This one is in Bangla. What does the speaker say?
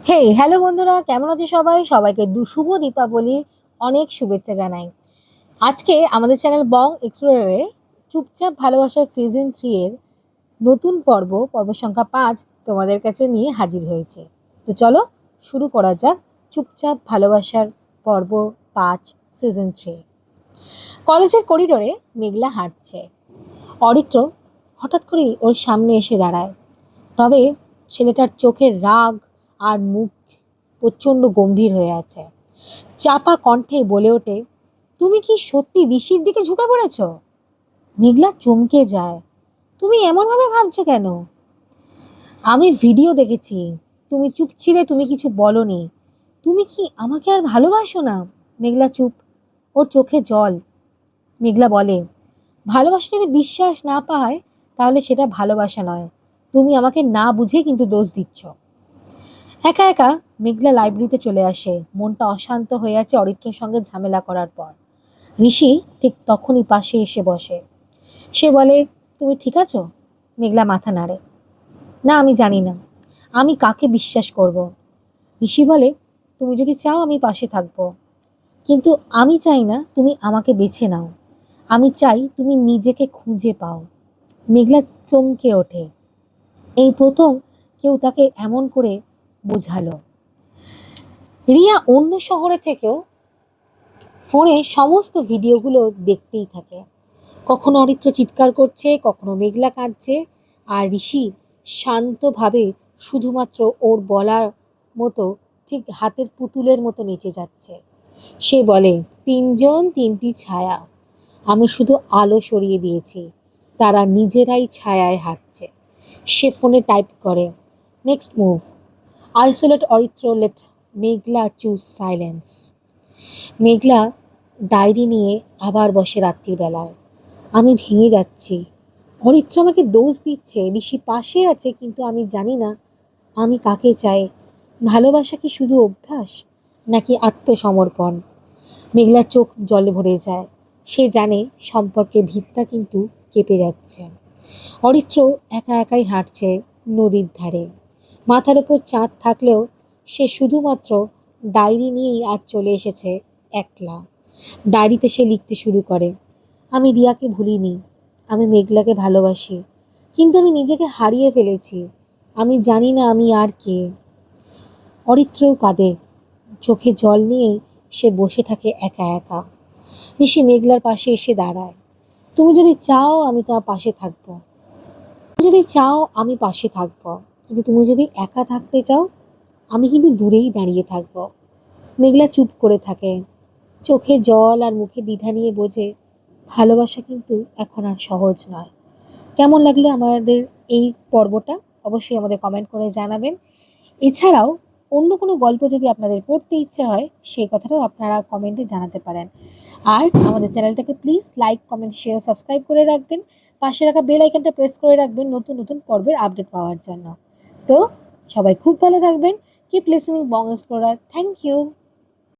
হ্যালো বন্ধুরা, কেমন আছো সবাই? সবাইকে শুভ দীপাবলির অনেক শুভেচ্ছা জানাই। আজকে আমাদের চ্যানেল বং এক্সপ্লোরারে চুপচাপ ভালোবাসার সিজন 3 এর নতুন পর্ব সংখ্যা 5 তোমাদের কাছে নিয়ে হাজির হয়েছে। তো চলো শুরু করা যাক চুপচাপ ভালোবাসার পর্ব 5 সিজন 3। কলেজের করিডোরে মেঘলা হাঁটছে। অরিত্র হঠাৎ করেই ওর সামনে এসে দাঁড়ায়। তবে ছেলেটার চোখের রাগ আর মুখ প্রচণ্ড গম্ভীর হয়ে আছে। চাপা কণ্ঠে বলে ওঠে, তুমি কি সত্যি ঋষির দিকে ঝুঁকে পড়েছ? মেঘলা চমকে যায়। তুমি এমনভাবে ভাবছো কেন? আমি ভিডিও দেখেছি, তুমি চুপ ছিলে, তুমি কিছু বলনি। তুমি কি আমাকে আর ভালোবাসো না? মেঘলা চুপ, ওর চোখে জল। মেঘলা বলে, ভালোবাসা যদি বিশ্বাস না পায় তাহলে সেটা ভালোবাসা নয়। তুমি আমাকে না বুঝে কিন্তু দোষ দিচ্ছ। একা একা মেঘলা লাইব্রেরিতে চলে আসে। মনটা অশান্ত হয়ে আছে অরিত্রের সঙ্গে ঝামেলা করার পর। ঋষি ঠিক তখনই পাশে এসে বসে। সে বলে, তুমি ঠিক আছো? মেঘলা মাথা নাড়ে। না, আমি জানি না আমি কাকে বিশ্বাস করব। ঋষি বলে, তুমি যদি চাও আমি পাশে থাকবো, কিন্তু আমি চাই না তুমি আমাকে বেছে নাও। আমি চাই তুমি নিজেকে খুঁজে পাও। মেঘলা চমকে ওঠে। এই প্রথম কেউ তাকে এমন করে বোঝালো। রিয়া অন্য শহরে থেকেও ফোনে সমস্ত ভিডিওগুলো দেখতেই থাকে। কখনো অরিত্র চিৎকার করছে, কখনো মেঘলা কাঁদছে, আর ঋষি শান্তভাবে শুধুমাত্র ওর বলার মতো ঠিক হাতের পুতুলের মতো নেচে যাচ্ছে। সে বলে, তিনজন তিনটি ছায়া, আমি শুধু আলো সরিয়ে দিয়েছি, তারা নিজেরাই ছায়ায় হাঁটছে। সে ফোনে টাইপ করে, next move, isolate Aritra, let Meghla choose silence. Meghla diary নিয়ে আবার বসে রাত্রির বেলায়। আমি ভেঙে যাচ্ছি। অরিত্র আমাকে দোষ দিচ্ছে, ঋষি পাশে আছে, কিন্তু আমি জানি না আমি কাকে চাই। ভালোবাসা কি শুধু অভ্যাস নাকি আত্মসমর্পণ? মেঘলার চোখ জলে ভরে যায়। সে জানে সম্পর্কের ভিতটা কিন্তু কেঁপে যাচ্ছে। অরিত্র একা একাই হাঁটছে নদীর ধারে। মাথার ওপর চাঁদ থাকলেও সে শুধুমাত্র ডায়েরি নিয়েই আজ চলে এসেছে একলা। ডায়েরিতে সে লিখতে শুরু করে, আমি রিয়াকে ভুলিনি, আমি মেঘলাকে ভালোবাসি, কিন্তু আমি নিজেকে হারিয়ে ফেলেছি। আমি জানি না আমি আর কে। অরিত্রও কাঁদে। চোখে জল নিয়েই সে বসে থাকে একা একা। ঋষি মেঘলার পাশে এসে দাঁড়ায়। তুমি যদি চাও আমি তোমার পাশে থাকবো, তুমি যদি চাও আমি পাশে থাকবো, কিন্তু তুমি যদি একা থাকতে চাও আমি কিন্তু দূরেই দাঁড়িয়ে থাকবো। মেঘলা চুপ করে থাকে, চোখে জল আর মুখে দ্বিধা নিয়ে বোঝে ভালোবাসা কিন্তু এখন আর সহজ নয়। কেমন লাগলো আমাদের এই পর্বটা? অবশ্যই আমাদের কমেন্ট করে জানাবেন। এছাড়াও অন্য কোনো গল্প যদি আপনাদের পড়তে ইচ্ছে হয় সেই কথাটাও আপনারা কমেন্টে জানাতে পারেন। আর আমাদের চ্যানেলটাকে please like, comment, share, subscribe করে রাখবেন। পাশে রাখা বেল আইকনটা প্রেস করে রাখবেন নতুন নতুন পর্বের আপডেট পাওয়ার জন্য। তো সবাই খুব ভালো থাকবেন। Keep listening Bong Explorer. Thank you.